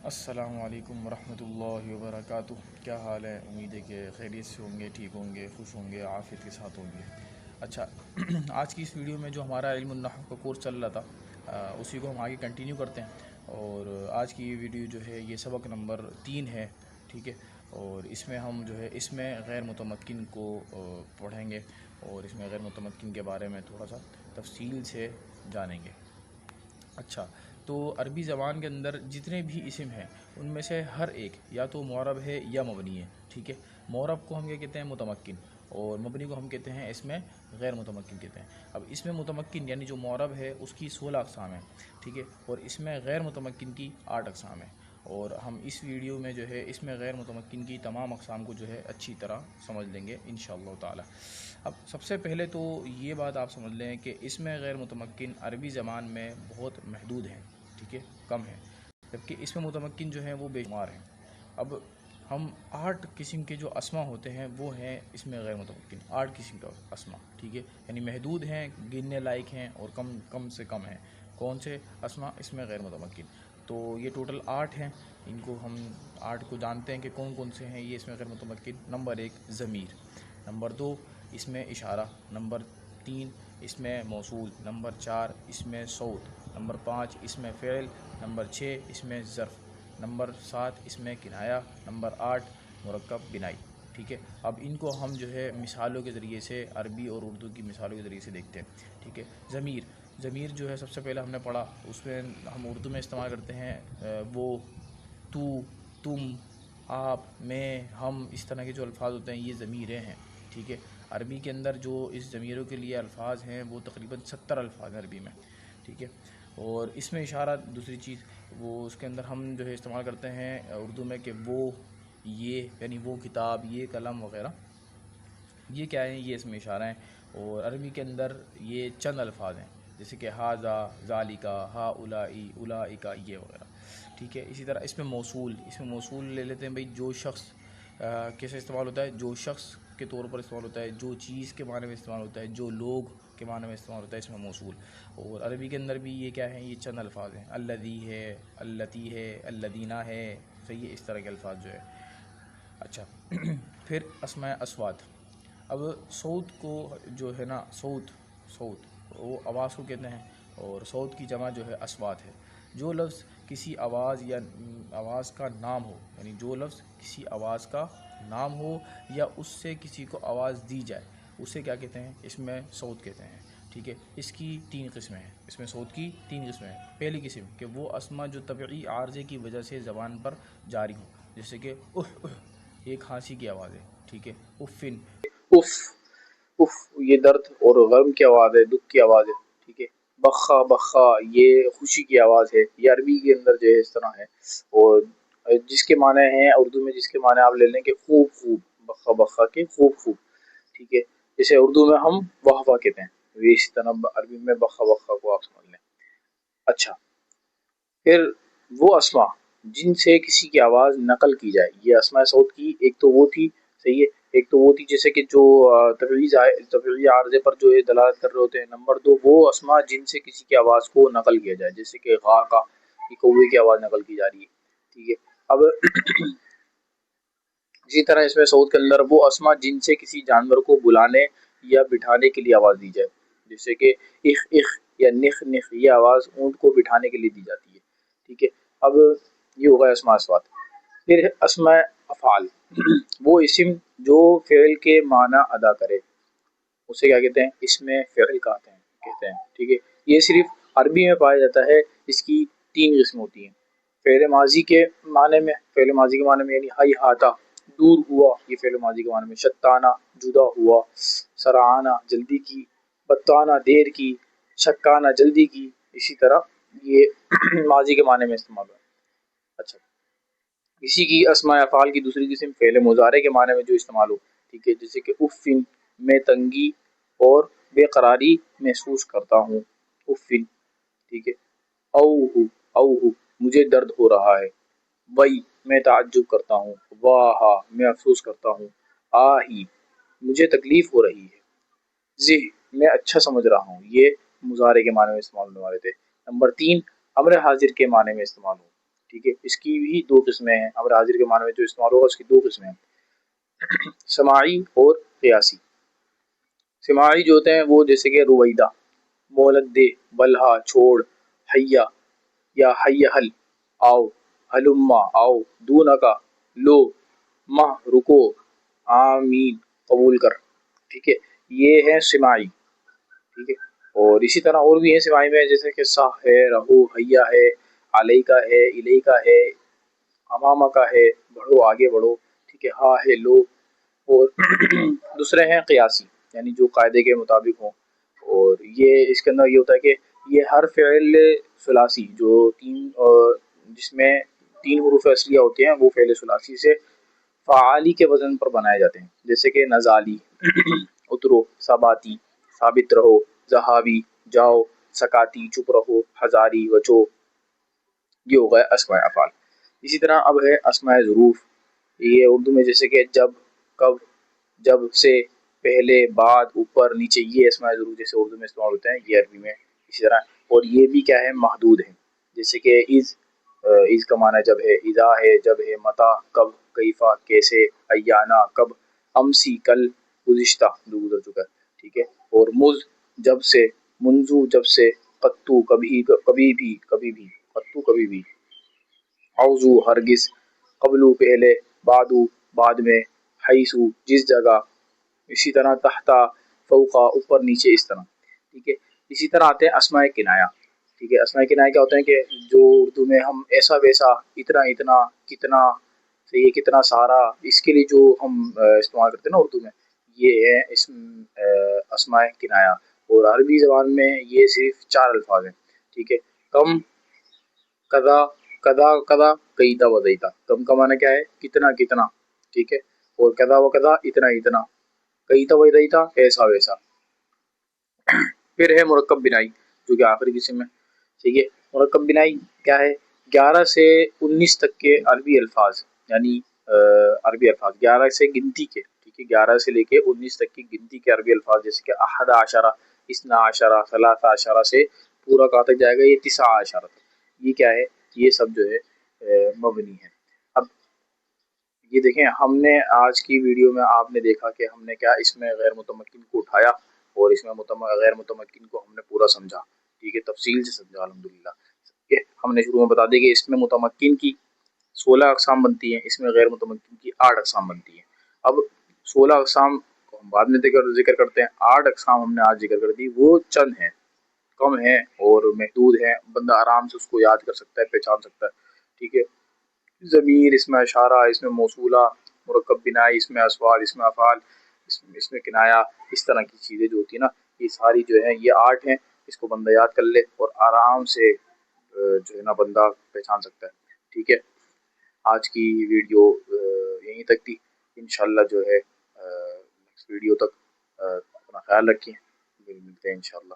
السلام علیکم ورحمۃ اللہ وبرکاتہ۔ کیا حال ہے؟ امید ہے کہ خیریت سے ہوں گے، ٹھیک ہوں گے، خوش ہوں گے، عافیت کے ساتھ ہوں گے۔ اچھا، آج کی اس ویڈیو میں جو ہمارا علم النحو کا کورس چل رہا تھا، اسی کو ہم آگے کنٹینیو کرتے ہیں۔ اور آج کی یہ ویڈیو جو ہے یہ سبق نمبر 3 ہے، ٹھیک ہے۔ اور اس میں ہم جو ہے اس میں غیر متمکن کو پڑھیں گے، اور اس میں غیر متمکن کے بارے میں تھوڑا سا تفصیل سے جانیں گے۔ اچھا، تو عربی زبان کے اندر جتنے بھی اسم ہیں ان میں سے ہر ایک یا تو معرب ہے یا مبنی ہے، ٹھیک ہے۔ معرب کو ہم کیا کہتے ہیں؟ متمکن، اور مبنی کو ہم کہتے ہیں اس میں غیر متمکن کہتے ہیں۔ اب اس میں متمکن یعنی جو معرب ہے اس کی 16 اقسام ہیں، ٹھیک ہے، اور اس میں غیر متمکن کی 8 اقسام ہیں۔ اور ہم اس ویڈیو میں جو ہے اس میں غیر متمکن کی تمام اقسام کو جو ہے اچھی طرح سمجھ لیں گے انشاءاللہ تعالی۔ اب سب سے پہلے تو یہ بات آپ سمجھ لیں کہ اس میں غیر متمکن عربی زبان میں بہت محدود ہیں، ٹھیک ہے، کم ہیں، جبکہ اس میں متمکن جو ہیں وہ بے شمار ہیں۔ اب ہم 8 قسم کے جو اسما ہوتے ہیں وہ ہیں اس میں غیر متمکن، 8 قسم کا اسما، ٹھیک ہے، یعنی محدود ہیں، گننے لائق ہیں، اور کم سے کم ہیں۔ کون سے اسما اس میں غیر متمکن؟ تو یہ ٹوٹل 8 ہیں، ان کو ہم 8 کو جانتے ہیں کہ کون کون سے ہیں یہ اس میں غیر متمکن۔ نمبر 1 ضمیر، نمبر 2 اس میں اشارہ، نمبر 3 اس میں موصول، نمبر 4 اس میں صوت، نمبر 5 اس میں فعل، نمبر 6 اس میں ظرف، نمبر 7 اس میں کنایا، نمبر 8 مرکب بنائی، ٹھیک ہے۔ اب ان کو ہم جو ہے مثالوں کے ذریعے سے، عربی اور اردو کی مثالوں کے ذریعے سے دیکھتے ہیں، ٹھیک ہے۔ ضمیر جو ہے سب سے پہلے ہم نے پڑھا، اس میں ہم اردو میں استعمال کرتے ہیں وہ، تو، تم، آپ، میں، ہم، اس طرح کے جو الفاظ ہوتے ہیں یہ ضمیریں ہیں، ٹھیک ہے۔ عربی کے اندر جو اس ضمیروں کے لیے الفاظ ہیں وہ تقریباً 70 الفاظ ہیں عربی میں، ٹھیک ہے۔ اور اس میں اشارہ دوسری چیز، وہ اس کے اندر ہم جو ہے استعمال کرتے ہیں اردو میں کہ وہ، یہ یعنی وہ کتاب، یہ قلم وغیرہ، یہ کیا ہیں؟ یہ اس میں اشارہ ہیں۔ اور عربی کے اندر یہ چند الفاظ ہیں، جیسے کہ ہاذا، ذالکا، ہا اولائی، اولائکا، یہ وغیرہ، ٹھیک ہے۔ اسی طرح اس میں موصول لے لیتے ہیں بھائی، جو شخص کیسے استعمال ہوتا ہے؟ جو شخص کے طور پر استعمال ہوتا ہے، جو چیز کے معنی میں استعمال ہوتا ہے، جو لوگ کے معنی میں استعمال ہوتا ہے، اس میں موصول۔ اور عربی کے اندر بھی یہ کیا ہیں؟ یہ چند الفاظ ہیں، الذی ہے، اللتی ہے، الذین ہے، صحیح ہے، اس طرح کے الفاظ جو ہے۔ اچھا، پھر اسماء اصوات۔ اب صوت کو جو ہے نا، صوت وہ آواز کو کہتے ہیں، اور صوت کی جمع جو ہے اصوات ہے۔ جو لفظ کسی آواز یا آواز کا نام ہو، یعنی جو لفظ کسی آواز کا نام ہو یا اس سے کسی کو آواز دی جائے، اسے کیا کہتے ہیں؟ اس میں صوت کہتے ہیں، ٹھیک ہے۔ اس کی 3 قسمیں ہیں، اس میں صوت کی 3 قسمیں ہیں۔ پہلی قسم کہ وہ اسما جو طبعی عارضے کی وجہ سے زبان پر جاری ہوں، جیسے کہ یہ کھانسی کی آواز ہے، ٹھیک ہے، افن، اف اف یہ درد اور غم کی آواز ہے، دکھ کی آواز ہے، ٹھیک ہے۔ بخا بخا یہ خوشی کی آواز ہے، یہ عربی کے اندر جو ہے اس طرح ہے۔ اور جس کے معنی ہیں اردو میں، جس کے معنی آپ لے لیں کہ خوب خوب، بخا بخا کے خوب خوب، ٹھیک ہے۔ جیسے اردو میں ہم واہ واہ کہتے ہیں، اسی طرح عربی میں بخا بخا کو آپ سمجھ لیں۔ اچھا، پھر وہ اسما جن سے کسی کی آواز نقل کی جائے، یہ اسماء صوت کی ایک تو وہ تھی، صحیح ہے، ایک تو وہ تھی جیسے کہ جو طبعی عارضے پر جو ہے دلالت کر رہے ہوتے ہیں۔ نمبر 2 وہ اسما جن سے کسی کی آواز کو نقل کیا جائے، جیسے کہ غا کا، یہ کوے کی آواز نقل کی جا رہی ہے، ٹھیک ہے۔ اب اسی طرح اس میں صوت کے اندر وہ اسما جن سے کسی جانور کو بلانے یا بٹھانے کے لیے آواز دی جائے، جیسے کہ اخ اخ یا نخ نخ، یہ آواز اونٹ کو بٹھانے کے لیے دی جاتی ہے، ٹھیک ہے۔ اب یہ ہوگا اسماء اصوات۔ پھر اسماء افعال، وہ اسم جو فعل کے معنی ادا کرے، اسے کیا کہتے ہیں؟ اس میں فعل کہتے ہیں، ٹھیک ہے۔ یہ صرف عربی میں پایا جاتا ہے، اس کی 3 قسم ہوتی ہیں۔ فعل ماضی کے معنی میں یعنی ہی ہاتا، دور ہوا، یہ فعل ماضی کے معنی میں۔ شتانا جدا ہوا، سرعانہ جلدی کی، بتانا دیر کی، شکانا جلدی کی، اسی طرح یہ ماضی کے معنی میں استعمال ہوا۔ اچھا، اسی کی اسماء افعال کی دوسری قسم فعل مضارع کے معنی میں جو استعمال ہو، ٹھیک ہے، جیسے کہ افن میں تنگی اور بے قراری محسوس کرتا ہوں، افن، ٹھیک ہے۔ اوہ مجھے درد ہو رہا ہے، وئی میں تعجب کرتا ہوں، واہ میں افسوس کرتا ہوں، آہی مجھے تکلیف ہو رہی ہے، زہ میں اچھا سمجھ رہا ہوں، یہ مضارع کے معنی میں استعمال ہونے والے تھے۔ نمبر 3 امر حاضر کے معنی میں استعمال ہو، ٹھیک ہے، اس کی بھی دو قسمیں ہیں، امر حاضر کے معنی میں جو استعمال ہوگا اس کی دو قسمیں ہیں، سماعی اور قیاسی۔ سماعی جو ہوتے ہیں وہ جیسے کہ رویدہ، مہلت دے، بلہا، چھوڑ، حیا یا حی حل، آؤ، ہلما آؤ، دون کا، لو، ماہ رکو، آمین قبول کر، ٹھیک ہے، یہ ہے سماعی، ٹھیک ہے۔ اور اسی طرح اور بھی ہیں سماعی میں، جیسے کہ سا ہے، رہو، حیا ہے، علیہ کا ہے، الیہ کا ہے، امامہ کا ہے، بڑھو آگے بڑھو، ٹھیک ہے، ہاں ہے، لو۔ اور دوسرے ہیں قیاسی، یعنی جو قاعدے کے مطابق ہوں، اور یہ اس کے اندر یہ ہوتا ہے کہ یہ ہر فعل ثلاثی جو جس میں 3 حروف اصلیہ ہوتے ہیں وہ فعل ثلاثی سے فعالی کے وزن پر بنائے جاتے ہیں، جیسے کہ نزالی، اترو، ثباتی، ثابت رہو، ذہابی، جاؤ، سکاتی، چپ رہو، ہزاری، وچو، یہ ہو گئے اسماء افعال۔ اسی طرح اب ہے اسماء ظروف، یہ اردو میں جیسے کہ جب، کب، جب سے، پہلے، بعد، اوپر، نیچے، یہ اسماء ظروف جیسے اردو میں استعمال ہوتے ہیں، یہ عربی میں اسی طرح۔ اور یہ بھی کیا ہے، محدود ہے، جیسے کہ از کا معنی جب ہے، اذا ہے جب ہے، متا کب، کیفا کیسے، ایانا کب، امسی کل، گزشتہ جو گزر چکا ہے، ٹھیک ہے۔ اور مز جب سے، منذو جب سے، قطو کبھی، کبھی بھی، کبھی بھی، قطو کبھی بھی، اوضو ہرگز، قبلو پہلے، بعدو بعد میں، حیثو جس جگہ، اسی طرح تحتا، فوقا اوپر نیچے، اس طرح، ٹھیک ہے۔ اسی طرح آتے ہیں اسماء کنایا، ٹھیک ہے۔ اسماء کنایا کیا ہوتے ہیں کہ جو اردو میں ہم ایسا ویسا، اتنا اتنا، کتنا، صحیح ہے، کتنا سارا، اس کے لیے جو ہم استعمال کرتے ہیں نا اردو میں، یہ ہے اسماء کنایا۔ اور عربی زبان میں یہ صرف 4 الفاظ ہیں، ٹھیک ہے۔ کم، کذا، کذا کذا، کئیتا وزیتا، کم کا معنی کیا ہے، کتنا کتنا، ٹھیک ہے۔ اور کذا و کذا، اتنا اتنا، کئیتا وزیتا، ایسا ویسا۔ پھر ہے مرکب بنائی جو کہ آخری قسم ہے، ٹھیک ہے۔ مرکب بنائی کیا ہے، 11 سے 19 تک کے عربی الفاظ، یعنی عربی الفاظ 11 سے گنتی کے، ٹھیک ہے، 11 سے لے کے 19 تک کی گنتی کے عربی الفاظ، جیسے کہ احد عشرہ، اثنا عشرہ، ثلاث عشرہ سے پورا کہاں تک جائے گا، یہ 9 عشرہ تک، یہ کیا ہے، یہ سب جو ہے مبنی ہے۔ اب یہ دیکھیں، ہم نے آج کی ویڈیو میں آپ نے دیکھا کہ ہم نے کیا اس میں غیر متمکن کو اٹھایا، اور اس میں غیر متمکن کو ہم نے پورا سمجھا، ٹھیک ہے، تفصیل سے سمجھا الحمدللہ۔ ہم نے شروع میں بتا دیا کہ اس میں متمکن کی 16 اقسام بنتی ہیں، اس میں غیر متمکن کی 8 اقسام بنتی ہیں۔ اب 16 اقسام کو ہم بعد میں ذکر کرتے ہیں، 8 اقسام ہم نے آج ذکر کر دی، وہ چند ہیں، کم ہیں اور محدود ہیں، بندہ آرام سے اس کو یاد کر سکتا ہے، پہچان سکتا ہے، ٹھیک ہے۔ ضمیر، اس میں اشارہ، اس میں موصولہ، مرکب بنائی، اس میں اسوال، اس میں افعال، اس میں کنایا، اس طرح کی چیزیں جو ہوتی ہیں نا، یہ ساری جو ہیں یہ 8 ہیں، اس کو بندہ یاد کر لے اور آرام سے جو ہے نا بندہ پہچان سکتا ہے، ٹھیک ہے۔ آج کی ویڈیو یہیں تک تھی، انشاءاللہ جو ہے نیکسٹ ویڈیو تک اپنا خیال رکھیں، ملتے ہیں انشاءاللہ۔